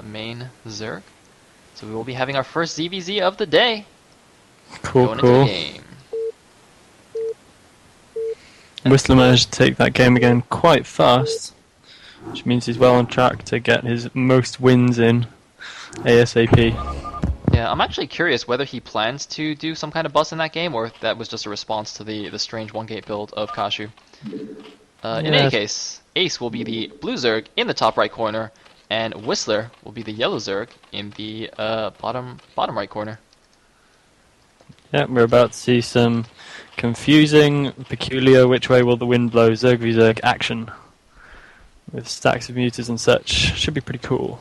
main Zerg. So we will be having our first ZVZ of the day. Cool, Going into the cool. game. Whistler managed to take that game again quite fast, which means he's well on track to get his most wins in ASAP. Yeah, I'm actually curious whether he plans to do some kind of bust in that game, or if that was just a response to the strange one-gate build of Kashu. In any case, Ace will be the blue Zerg in the top right corner, and Whistler will be the yellow Zerg in the bottom right corner. Yeah, we're about to see some confusing, peculiar, which way will the wind blow Zerg v Zerg action. With stacks of mutas and such. Should be pretty cool.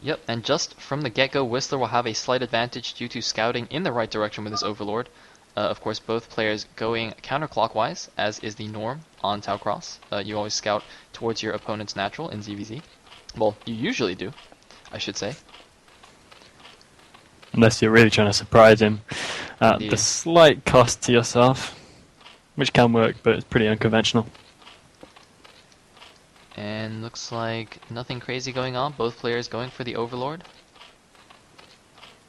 Yep, and just from the get-go, Whistler will have a slight advantage due to scouting in the right direction with his Overlord. Of course, both players going counterclockwise, as is the norm on Tau Cross. You always scout towards your opponent's natural in ZVZ. Well, you usually do, I should say. Unless you're really trying to surprise him at Indeed. the slight cost to yourself. Which can work, but it's pretty unconventional. And looks like nothing crazy going on. Both players going for the Overlord.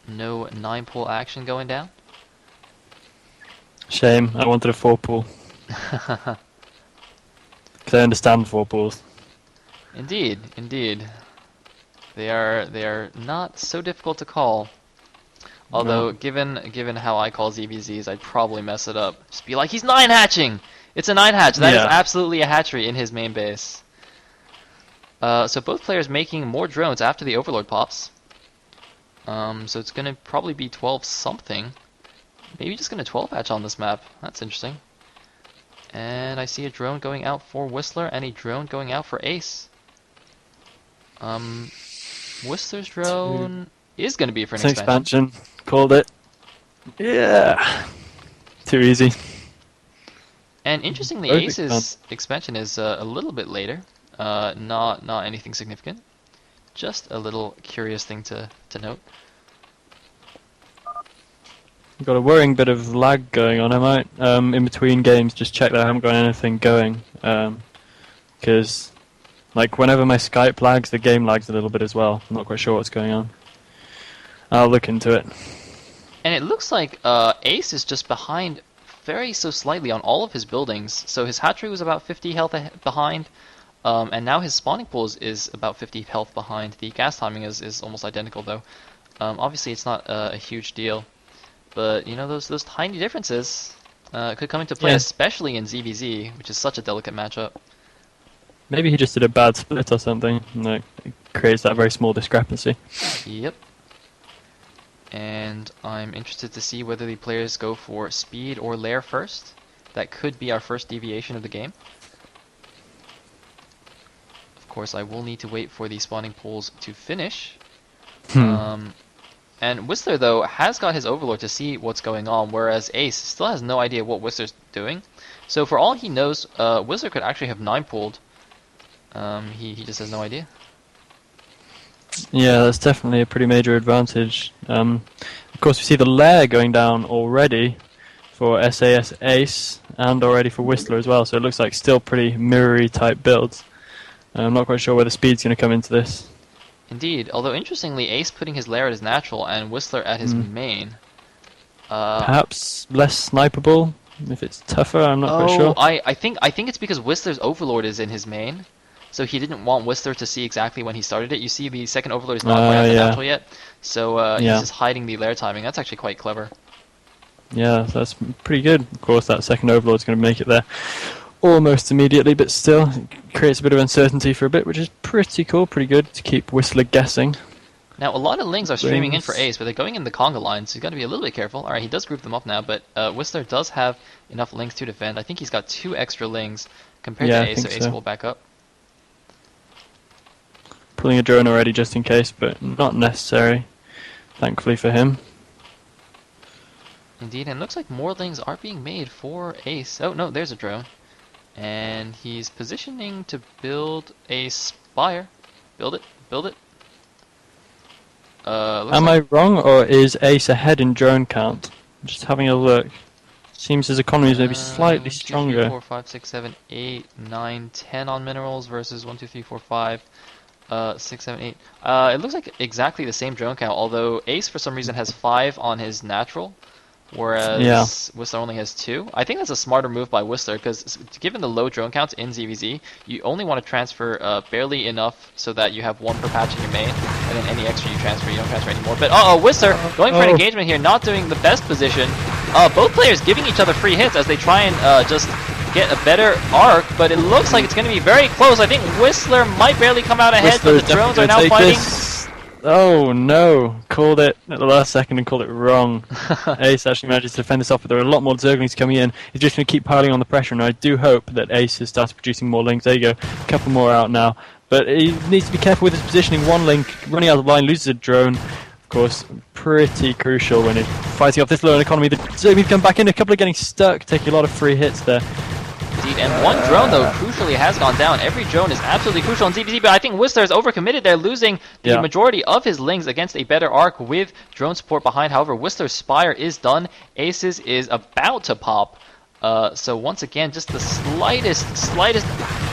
No 9-pull action going down. Shame, I wanted a 4-pull. Because I understand 4-pulls. Indeed, indeed. They are not so difficult to call. Although, No. given how I call ZVZs, I'd probably mess it up. Just be like, he's 9-hatching! It's a 9-hatch! That is absolutely a hatchery in his main base. So both players making more drones after the Overlord pops. So it's going to probably be 12-something. Maybe just going to 12-hatch on this map. That's interesting. And I see a drone going out for Whistler and a drone going out for Ace. Whistler's drone is going to be for an expansion. Called it. Yeah. Too easy. And interestingly, Both Ace's expansion is a little bit later. Not anything significant. Just a little curious thing to note. Got a worrying bit of lag going on. I might, in between games, just check that I haven't got anything going. Because, like, whenever my Skype lags, the game lags a little bit as well. I'm not quite sure what's going on. I'll look into it. And it looks like Ace is just behind very so slightly on all of his buildings. So his hatchery was about 50 health behind, and now his spawning pool is about 50 health behind. The gas timing is almost identical though. Obviously it's not a huge deal, but you know those tiny differences could come into play, especially in ZVZ, which is such a delicate matchup. Maybe he just did a bad split or something, and it creates that very small discrepancy. Yep. And I'm interested to see whether the players go for speed or lair first. That could be our first deviation of the game. Of course, I will need to wait for the spawning pools to finish. And Whistler, though, has got his Overlord to see what's going on, whereas Ace still has no idea what Whistler's doing. So for all he knows, Whistler could actually have 9-pulled. He just has no idea. Yeah, that's definitely a pretty major advantage. Of course, we see the lair going down already for sas.Ace and already for Whistler as well, so it looks like still pretty mirror-y type builds. I'm not quite sure where the speed's going to come into this. Indeed, although interestingly, Ace putting his lair at his natural and Whistler at his main. Perhaps less snipeable if it's tougher. I'm not quite sure. I think it's because Whistler's Overlord is in his main, so he didn't want Whistler to see exactly when he started it. You see, the second Overlord is not quite at the natural yet, so he's just hiding the lair timing. That's actually quite clever. Yeah, that's pretty good. Of course, that second Overlord's going to make it there almost immediately, but still it creates a bit of uncertainty for a bit, which is pretty cool, pretty good to keep Whistler guessing. Now, a lot of Lings are streaming in for Ace, but they're going in the conga line, so you've got to be a little bit careful. Alright, he does group them up now, but Whistler does have enough Lings to defend. I think he's got 2 extra Lings compared to Ace, so Ace will back up. Pulling a drone already just in case, but not necessary, thankfully for him. Indeed, and it looks like more Lings are being made for Ace. Oh, no, there's a drone. And he's positioning to build a spire. Build it, build it. Am I wrong, or is Ace ahead in drone count? Just having a look. Seems his economy is maybe slightly 1, 2, 3, stronger. 4, 5, 6, 7, 8, 9, 10 on minerals versus 1, 2, 3, 4, 5. 6, 7, 8. It looks like exactly the same drone count, although Ace for some reason has 5 on his natural, whereas Whistler only has 2. I think that's a smarter move by Whistler, because given the low drone counts in ZVZ, you only want to transfer barely enough so that you have 1 per patch in your main, and then any extra you transfer, you don't transfer anymore. But Whistler going for an engagement here, not doing the best position. Both players giving each other free hits as they try and just get a better arc, but it looks like it's going to be very close. I think Whistler might barely come out ahead, but the drones are now fighting. Oh no, called it at the last second and called it wrong. Ace actually manages to defend this off, but there are a lot more Zerglings coming in. He's just going to keep piling on the pressure, and I do hope that Ace has started producing more links. There you go, a couple more out now. But he needs to be careful with his positioning. One link running out of line, loses a drone. Of course, pretty crucial when he's fighting off this low economy. The Zerglings come back in, a couple are getting stuck, taking a lot of free hits there. Indeed, and one drone, though, crucially has gone down. Every drone is absolutely crucial in ZVZ, but I think Whistler is overcommitted there, losing the majority of his lings against a better arc with drone support behind. However, Whistler's Spire is done. Ace's is about to pop. So once again, just the slightest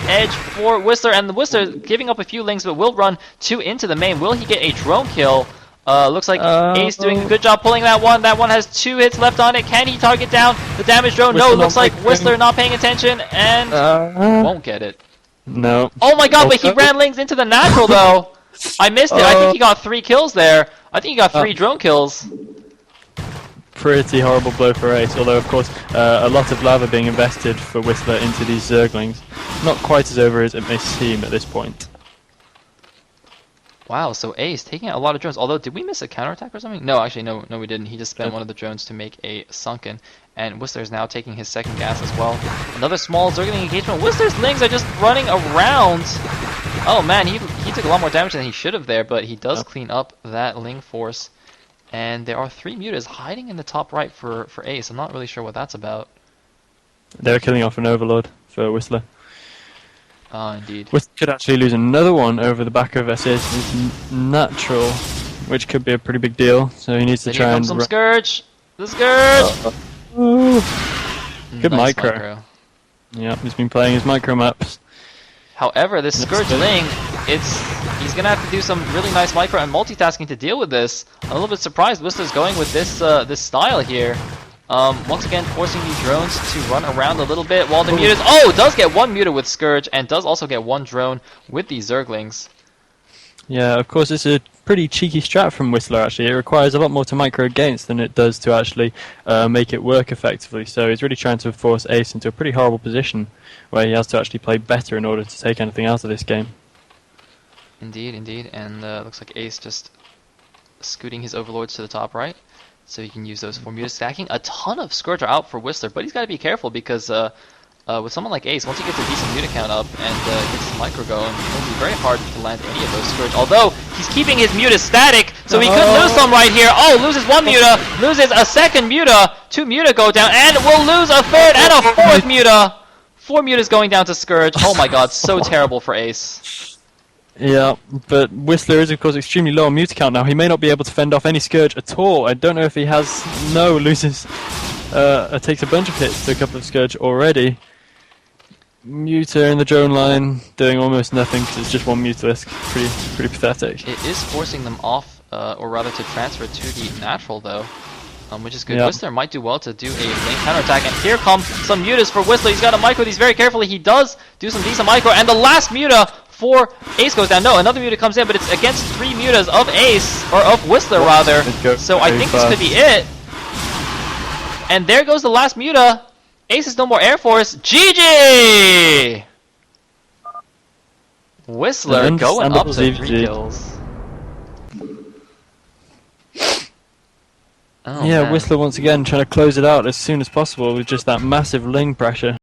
edge for Whistler, and the Whistler giving up a few lings, but will run 2 into the main. Will he get a drone kill? Looks like Ace doing a good job pulling that one. That one has 2 hits left on it. Can he target down the damage drone? No, it looks like Whistler not paying attention and won't get it. No. Oh my god, but he ran lings into the natural though. I missed it. I think he got 3 kills there. I think he got 3 drone kills. Pretty horrible blow for Ace, although of course a lot of lava being invested for Whistler into these Zerglings. Not quite as over as it may seem at this point. Wow, so Ace taking out a lot of drones. Although, did we miss a counterattack or something? No, actually, no, we didn't. He just spent one of the drones to make a sunken. And Whistler is now taking his second gas as well. Another small Zergling engagement. Whistler's lings are just running around. Oh man, he took a lot more damage than he should have there, but he does clean up that ling force. And there are 3 mutas hiding in the top right for Ace. I'm not really sure what that's about. They're killing off an Overlord for Whistler. Indeed. Whistler could actually lose another one over the back of SA's natural, which could be a pretty big deal. So he needs to try and. Some Scourge! The Scourge! Good nice micro. Yeah, he's been playing his micro maps. However, this Scourge Ling, he's gonna have to do some really nice micro and multitasking to deal with this. I'm a little bit surprised Whistler's going with this style here. Once again, forcing these drones to run around a little bit while the mutas. Oh, does get 1 muta with Scourge and does also get 1 drone with these Zerglings. Yeah, of course, it's a pretty cheeky strat from Whistler, actually. It requires a lot more to micro against than it does to actually make it work effectively. So he's really trying to force Ace into a pretty horrible position where he has to actually play better in order to take anything out of this game. Indeed, indeed. And looks like Ace just scooting his Overlords to the top right. So he can use those for muta stacking. A ton of Scourge are out for Whistler, but he's got to be careful because with someone like Ace, once he gets a decent muta count up and gets his micro going, it'll be very hard to land any of those Scourge. Although, he's keeping his muta static, so he could lose some right here. Oh, loses 1 muta, loses a second muta, 2 muta go down, and will lose a 3rd and a 4th muta. 4 mutas going down to Scourge. Oh my god, so terrible for Ace. Yeah, but Whistler is of course extremely low on muta count now. He may not be able to fend off any Scourge at all. I don't know if he has... No, loses... takes a bunch of hits to a couple of Scourge already. Muta in the drone line, doing almost nothing because it's just 1 mutalisk. Pretty pathetic. It is forcing them off, or rather to transfer to the natural though. Which is good. Yep. Whistler might do well to do a lane counterattack, and here come some mutas for Whistler. He's got to micro these very carefully. He does do some decent micro, and the last muta for Ace goes down. No, another muta comes in, but it's against 3 mutas of Ace, or of Whistler rather. So I think this could be it. And there goes the last muta. Ace is no more Air Force. GG! Whistler going up to 3 kills. Oh, yeah, man. Whistler once again trying to close it out as soon as possible with just that massive ling pressure.